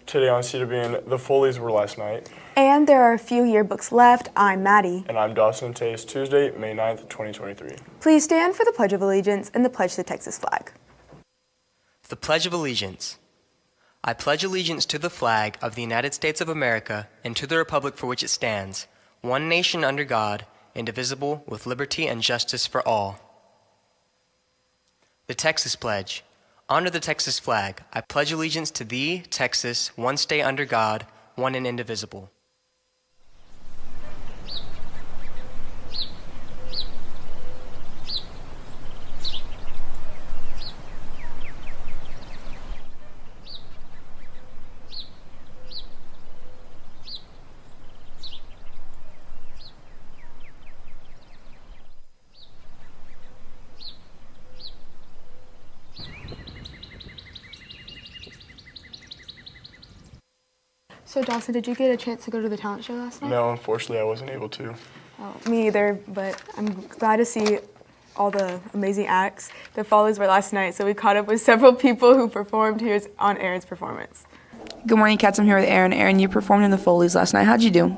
Today on CWN, the Foleys were last night. And there are a few yearbooks left. I'm Maddie. And I'm Dawson. Today is Tuesday, May 9th, 2023. Please stand for the Pledge of Allegiance and the pledge to the Texas flag. The Pledge of Allegiance. I pledge allegiance to the flag of the United States of America and to the republic for which it stands, one nation under God, indivisible, with liberty and justice for all. The Texas Pledge. Honor the Texas flag. I pledge allegiance to thee, Texas, one state under God, one and indivisible. So Dawson, did you get a chance to go to the talent show last night? No, unfortunately, I wasn't able to. Oh, me either, but I'm glad to see all the amazing acts. The Foleys were last night, so we caught up with several people who performed. Here's on Aaron's performance. Good morning, Cats. I'm here with Aaron. Aaron, you performed in the Foleys last night. How'd you do?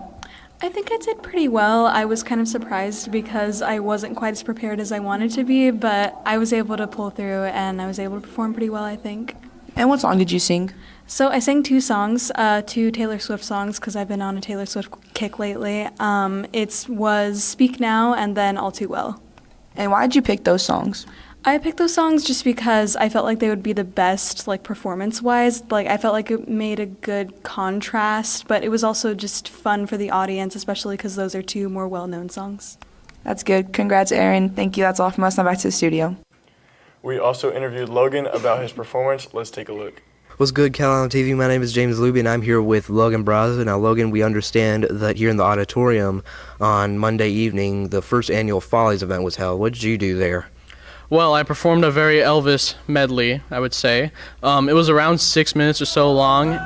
I think I did pretty well. I was kind of surprised because I wasn't quite as prepared as I wanted to be, but I was able to pull through and I was able to perform pretty well, I think. And what song did you sing? So I sang two songs, two Taylor Swift songs, because I've been on a Taylor Swift kick lately. It was Speak Now and then All Too Well. And why did you pick those songs? I picked those songs just because I felt like they would be the best, like, performance-wise. Like, I felt like it made a good contrast, but it was also just fun for the audience, especially because those are two more well-known songs. That's good. Congrats, Aaron. Thank you. That's all from us. Now back to the studio. We also interviewed Logan about his performance. Let's take a look. What's good, Calallen TV? My name is James Luby, and I'm here with Logan Braza. Now, Logan, we understand that here in the auditorium on Monday evening, the first annual Follies event was held. What did you do there? Well, I performed a very Elvis medley, I would say. It was around 6 minutes or so long.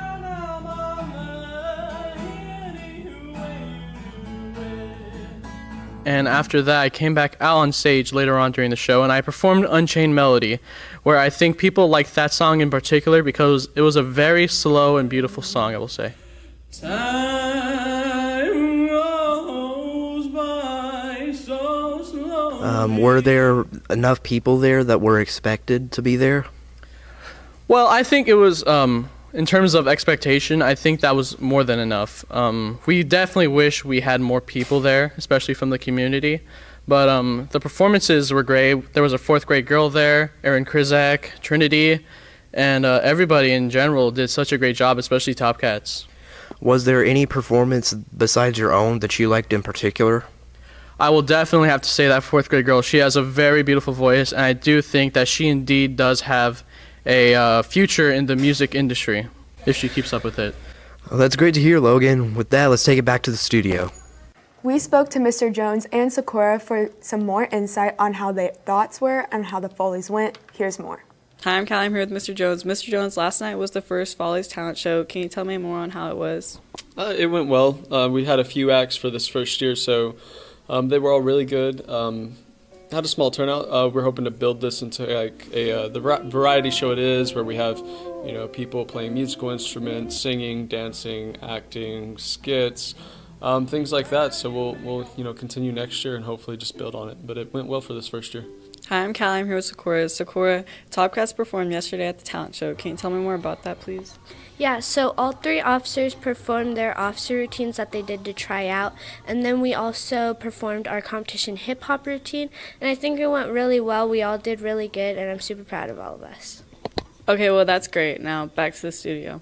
And after that, I came back out on stage later on during the show, and I performed Unchained Melody, where I think people liked that song in particular because it was a very slow and beautiful song, I will say. Time goes by so slow. Were there enough people there that were expected to be there? Well, I think it was, in terms of expectation, I think that was more than enough. We definitely wish we had more people there, especially from the community. But the performances were great. There was a 4th grade girl there, Erin Krizak, Trinity, and everybody in general did such a great job, especially Top Cats. Was there any performance besides your own that you liked in particular? I will definitely have to say that 4th grade girl. She has a very beautiful voice, and I do think that she indeed does have a future in the music industry, if she keeps up with it. Well, that's great to hear, Logan. With that, let's take it back to the studio. We spoke to Mr. Jones and Sakura for some more insight on how their thoughts were and how the Foleys went. Here's more. Hi, I'm Callie. I'm here with Mr. Jones. Mr. Jones, last night was the first Follies talent show. Can you tell me more on how it was? It went well. We had a few acts for this first year, so they were all really good. Had a small turnout. We're hoping to build this into like the variety show it is, where we have, people playing musical instruments, singing, dancing, acting, skits, things like that. So we'll continue next year and hopefully just build on it. But it went well for this first year. Hi, I'm Callie. I'm here with Sakura. Sakura, Top Cats performed yesterday at the talent show. Can you tell me more about that, please? Yeah, so all 3 officers performed their officer routines that they did to try out, and then we also performed our competition hip-hop routine, and I think it went really well. We all did really good, and I'm super proud of all of us. Okay, well, that's great. Now, back to the studio.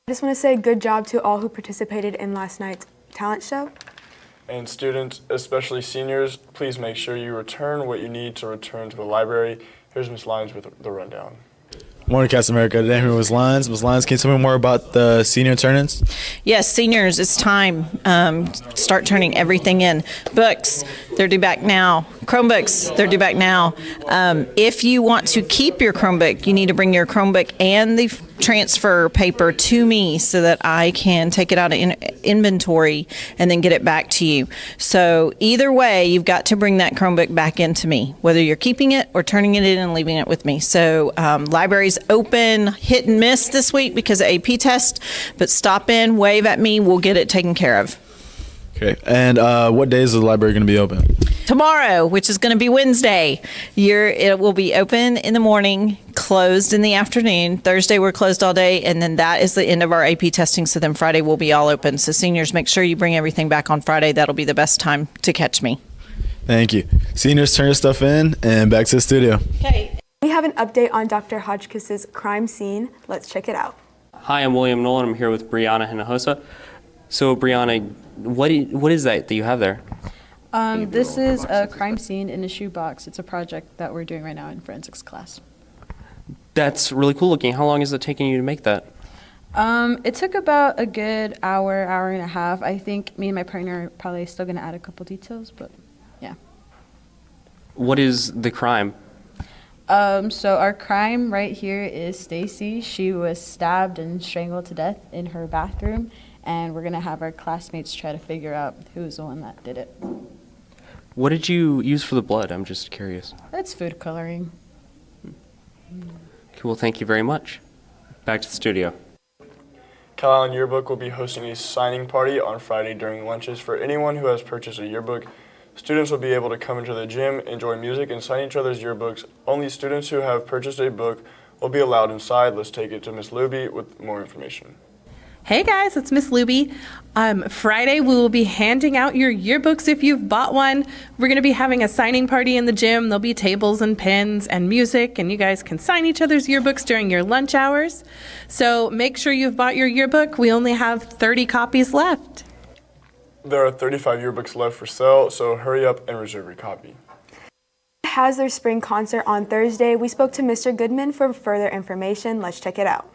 I just want to say good job to all who participated in last night's talent show. And students, especially seniors, please make sure you return what you need to return to the library. Here's Ms. Lyons with the rundown. Morning, Cats America. Today I'm here with Lyons. Ms. Lyons, can you tell me more about the senior turn-ins? Yes, seniors, it's time. Start turning everything in. Books, they're due back now. Chromebooks, they're due back now. If you want to keep your Chromebook, you need to bring your Chromebook and the transfer paper to me so that I can take it out of inventory and then get it back to you. So either way, you've got to bring that Chromebook back into me, whether you're keeping it or turning it in and leaving it with me. So library's open, hit and miss this week because of AP test, but stop in, wave at me, we'll get it taken care of. Okay. And what day is the library going to be open? Tomorrow, which is going to be Wednesday, it will be open in the morning, closed in the afternoon. Thursday, we're closed all day, and then that is the end of our AP testing. So then Friday will be all open. So seniors, make sure you bring everything back on Friday. That'll be the best time to catch me. Thank you. Seniors, turn your stuff in and back to the studio. Okay. We have an update on Dr. Hodgkiss's crime scene. Let's check it out. Hi, I'm William Nolan. I'm here with Brianna Hinojosa. So, Brianna, what is that you have there? This is a crime scene in a shoebox. It's a project that we're doing right now in forensics class. That's really cool looking. How long is it taking you to make that? It took about a good hour and a half. I think me and my partner are probably still going to add a couple details, but yeah. What is the crime? So our crime right here is Stacy. She was stabbed and strangled to death in her bathroom, and we're going to have our classmates try to figure out who was the one that did it. What did you use for the blood? I'm just curious. That's food coloring. Cool, thank you very much. Back to the studio. Calallen Yearbook will be hosting a signing party on Friday during lunches for anyone who has purchased a yearbook. Students will be able to come into the gym, enjoy music, and sign each other's yearbooks. Only students who have purchased a book will be allowed inside. Let's take it to Miss Luby with more information. Hey guys, it's Miss Luby. Friday we will be handing out your yearbooks if you've bought one. We're going to be having a signing party in the gym. There'll be tables and pens and music, and you guys can sign each other's yearbooks during your lunch hours. So make sure you've bought your yearbook. We only have 30 copies left. There are 35 yearbooks left for sale, so hurry up and reserve your copy. Has their spring concert on Thursday. We spoke to Mr. Goodman for further information. Let's check it out.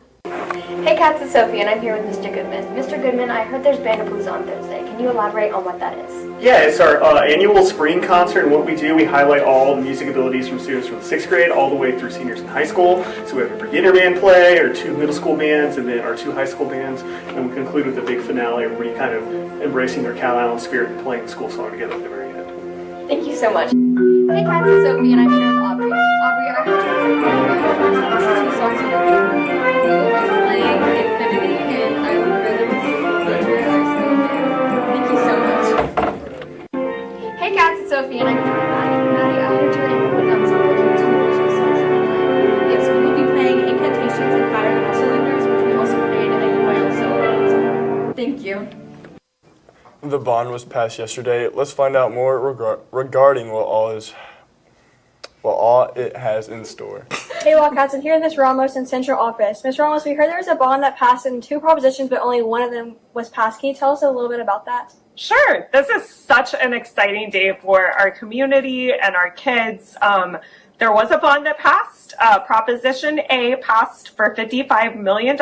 Hey Cats, it's Sophie and I'm here with Mr. Goodman. Mr. Goodman, I heard there's Bandapalooza on Thursday. Can you elaborate on what that is? Yeah, it's our annual spring concert, and what we do, we highlight all the music abilities from students from 6th grade all the way through seniors in high school. So we have a beginner band play, our 2 middle school bands, and then our 2 high school bands, and we conclude with a big finale, everybody kind of embracing their Calallen spirit and playing the school song together at the very end. Thank you so much. Hey Cats, it's Sophie and I'm here with Aubrey. Aubrey, I heard 2 songs in we will be playing Infinity, and I would really miss you are still there. Thank you so much. Hey Cats, it's Sophie and I'm here with Maddie. Maddie, I heard you're in the Wood Ensemble doing 2 original songs. Yes, we will be playing Incantations and Fire and Cylinders, which we also played at UIL Solo Ensemble. Thank you. The bond was passed yesterday. Let's find out more regarding what all it has in store. Hey Wildcats, I'm here in Ms. Ramos in Central Office. Ms. Ramos, we heard there was a bond that passed in 2 propositions, but only one of them was passed. Can you tell us a little bit about that? Sure. This is such an exciting day for our community and our kids. There was a bond that passed. Proposition A passed for $55 million.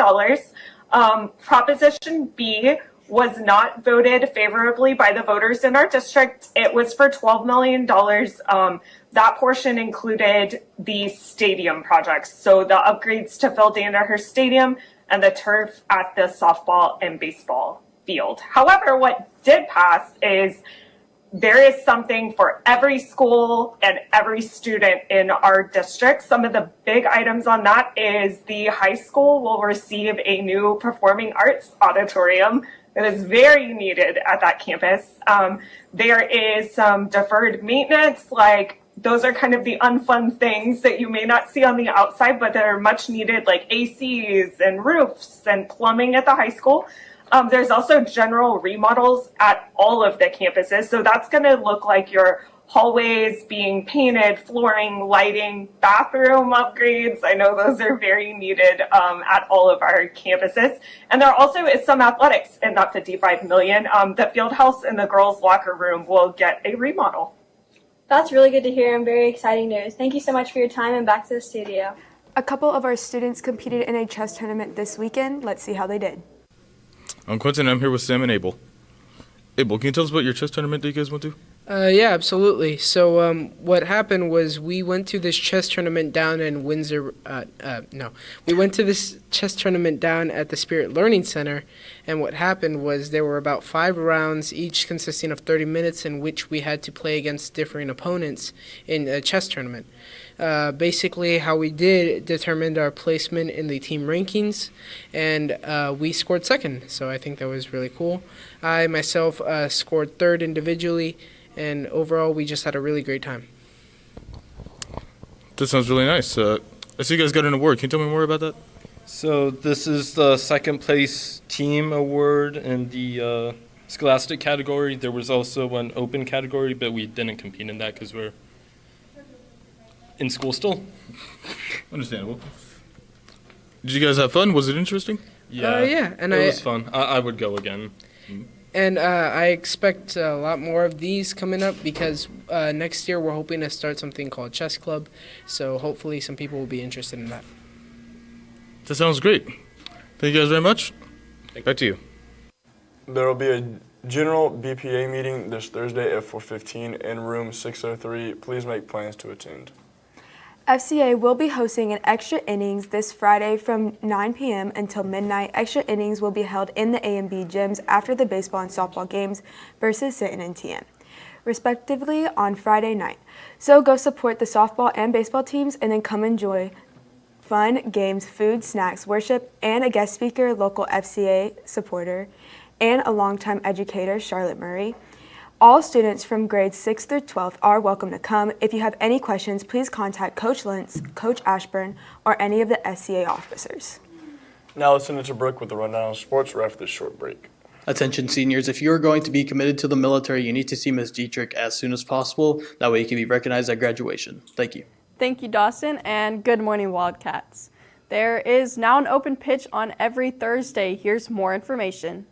Proposition B was not voted favorably by the voters in our district. It was for $12 million. That portion included the stadium projects, so the upgrades to Phil Danaher Stadium and the turf at the softball and baseball field. However, what did pass is there is something for every school and every student in our district. Some of the big items on that is the high school will receive a new performing arts auditorium that is very needed at that campus. There is some deferred maintenance, like those are kind of the unfun things that you may not see on the outside, but that are much needed, like ACs and roofs and plumbing at the high school. There's also general remodels at all of the campuses. So that's going to look like your hallways being painted, flooring, lighting, bathroom upgrades. I know those are very needed at all of our campuses. And there also is some athletics in that $55 million. The field house and the girls' locker room will get a remodel. That's really good to hear and very exciting news. Thank you so much for your time, and back to the studio. A couple of our students competed in a chess tournament this weekend. Let's see how they did. I'm Quentin, and I'm here with Sam and Abel. Abel, can you tell us about your chess tournament that you guys went to? Yeah, absolutely. So what happened was we went to this chess tournament down in Windsor. We went to this chess tournament down at the Spirit Learning Center, and what happened was there were about 5 rounds, each consisting of 30 minutes, in which we had to play against differing opponents in a chess tournament. Basically, how we did determined our placement in the team rankings, and we scored second. So I think that was really cool. I myself scored third individually. And overall, we just had a really great time. That sounds really nice. I see you guys got an award. Can you tell me more about that? So this is the second place team award in the scholastic category. There was also an open category, but we didn't compete in that because we're in school still. Understandable. Did you guys have fun? Was it interesting? Yeah, and it was fun. I would go again. And I expect a lot more of these coming up because next year we're hoping to start something called Chess Club. So hopefully some people will be interested in that. That sounds great. Thank you guys very much. Back to you. There will be a general BPA meeting this Thursday at 4:15 in room 603. Please make plans to attend. FCA will be hosting an extra innings this Friday from 9 p.m. until midnight. Extra innings will be held in the A and B gyms after the baseball and softball games versus Sinton and TN, respectively, on Friday night. So go support the softball and baseball teams and then come enjoy fun, games, food, snacks, worship, and a guest speaker, local FCA supporter, and a longtime educator, Charlotte Murray. All students from grades 6 through 12 are welcome to come. If you have any questions, please contact Coach Lentz, Coach Ashburn, or any of the SCA officers. Now let's send it to Brooke with the rundown on sports right after this short break. Attention seniors, if you're going to be committed to the military, you need to see Ms. Dietrich as soon as possible. That way you can be recognized at graduation. Thank you. Thank you, Dawson, and good morning, Wildcats. There is now an open pitch on every Thursday. Here's more information.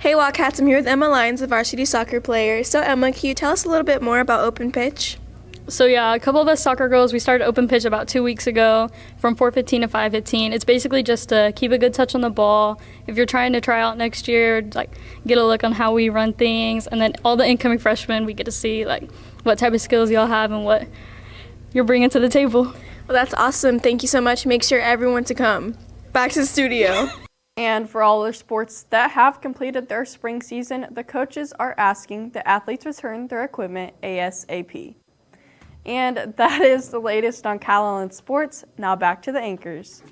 Hey Wildcats, I'm here with Emma Lyons, a varsity soccer player. So Emma, can you tell us a little bit more about Open Pitch? So yeah, a couple of us soccer girls, we started Open Pitch about 2 weeks ago from 4:15 to 5:15. It's basically just to keep a good touch on the ball. If you're trying to try out next year, like get a look on how we run things, and then all the incoming freshmen, we get to see like what type of skills y'all have and what you're bringing to the table. Well, that's awesome. Thank you so much. Make sure everyone to come. Back to the studio. And for all their sports that have completed their spring season, the coaches are asking the athletes return their equipment ASAP. And that is the latest on Calallen Sports. Now back to the anchors.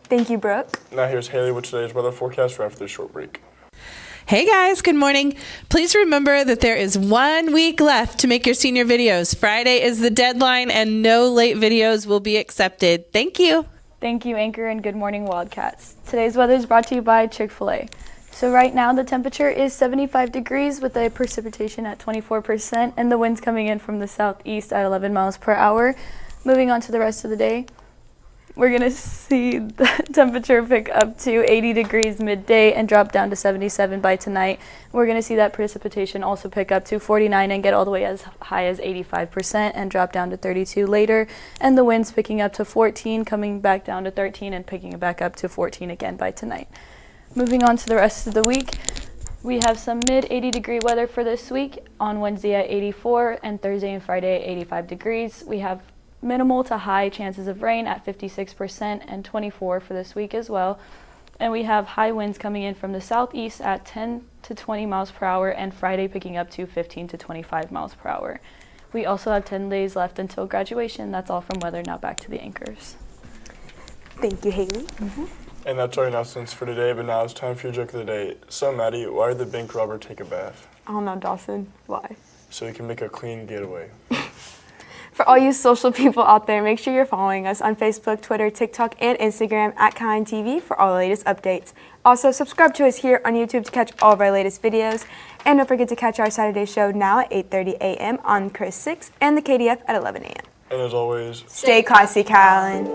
Thank you, Brooke. Now here's Haley with today's weather forecast right after this short break. Hey guys, good morning. Please remember that there is 1 week left to make your senior videos. Friday is the deadline and no late videos will be accepted. Thank you. Thank you, Anchor, and good morning, Wildcats. Today's weather is brought to you by Chick-fil-A. So right now the temperature is 75 degrees with a precipitation at 24% and the winds coming in from the southeast at 11 miles per hour. Moving on to the rest of the day, we're going to see the temperature pick up to 80 degrees midday and drop down to 77 by tonight. We're going to see that precipitation also pick up to 49 and get all the way as high as 85% and drop down to 32 later. And the winds picking up to 14, coming back down to 13 and picking it back up to 14 again by tonight. Moving on to the rest of the week, we have some mid-80 degree weather for this week. On Wednesday at 84 and Thursday and Friday at 85 degrees. We have minimal to high chances of rain at 56% and 24 for this week as well. And we have high winds coming in from the southeast at 10 to 20 miles per hour and Friday picking up to 15 to 25 miles per hour. We also have 10 days left until graduation. That's all from weather. Now back to the anchors. Thank you, Haley. And that's our announcements for today, but now it's time for your joke of the day. So Maddie, why did the bank robber take a bath? I don't know, Dawson. Why? So he can make a clean getaway. For all you social people out there, make sure you're following us on Facebook, Twitter, TikTok, and Instagram at CalallenTV for all the latest updates. Also, subscribe to us here on YouTube to catch all of our latest videos. And don't forget to catch our Saturday show now at 8:30 a.m. on Chris 6 and the KDF at 11 a.m. And as always, stay classy, Calallen.